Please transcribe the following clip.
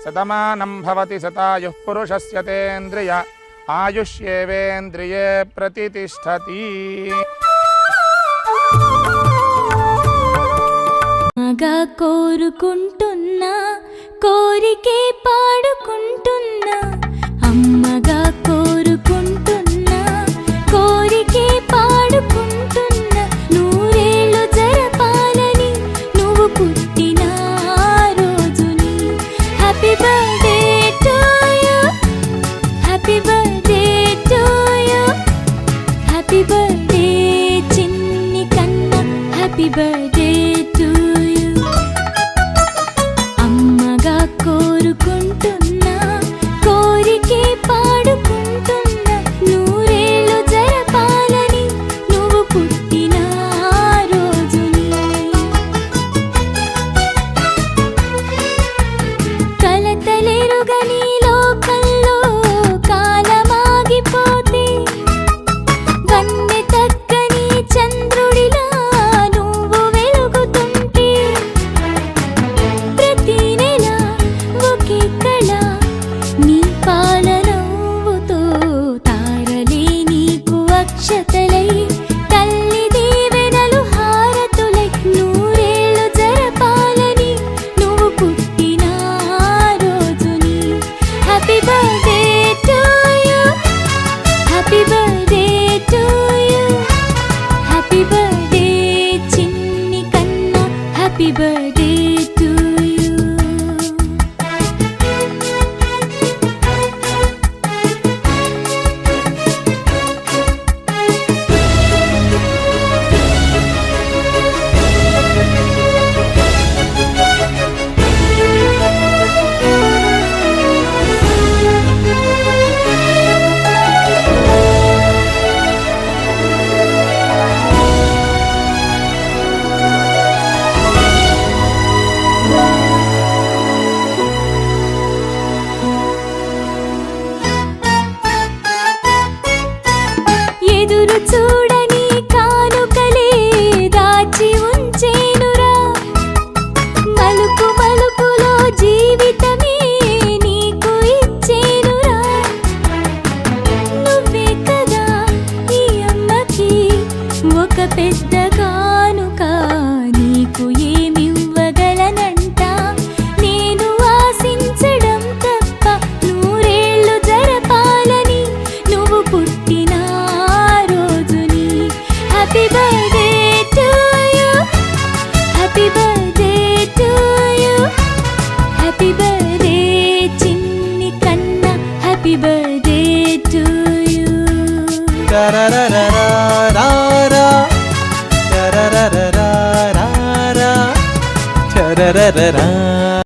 శతమానం భవతి శతాయుః పురుషస్య తేంద్రియ ఆయుష్యేవేంద్రియే ప్రతిష్టతి. మగా కోరుకుంటున్నా కోరికే పాడుకుంటున్నా, అమ్మగా కోరుకుంటున్నా కోరికే పాడుకుంటున్నా, నూరేళ్ళు జరపాలని నువ్వు పుట్టిన రోజుని. Happy birthday to you, happy birthday to you, happy birthday చిన్ని కన్నా, హ్యాపీ బర్త్డే టు యు. అమ్మగా కోరుకుంటున్నా కోరికే పాడుకుంటున్నా, నూరేళ్ళు జరపాలని నువ్వు పుట్టిన రోజుని. కలతలెరుగని లోకంలో కాలమాగిపోతే, వన్నె తగ్గని చంద్రుడిలా నువ్వు వెలుగుతుంటే, ప్రతి నెల ఒకే కళ నీ పాలనవ్వుతో, తారలే నీకు అక్షతలై తల్లి దీవెనలు హారతులై, నూరేళ్ళు జరపాలని నువ్వు పుట్టిన రోజుని. Happy birthday to you, happy birthday to you, happy birthday చిన్ని కన్నా, హ్యాపీ బర్త్డే టు యు. ఎదురు చూడని కానుకలే దాచి ఉంచేనురా, మలుపు మలుపులో జీవితమే నీకు ఇచ్చేనురా. నువ్వే కదా ఈ అమ్మకి ఒక పెద్ద కానుక, నీకు ఏమివ్వగలనంట నేను ఆశించడం తప్ప, నూరేళ్ళు జరపాలని నువ్వు పుట్టిన రోజుని. Happy birthday to you, happy birthday to you, happy birthday చిన్ని కన్నా, హ్యాపీ బర్త్డే టు యు. చరరరరా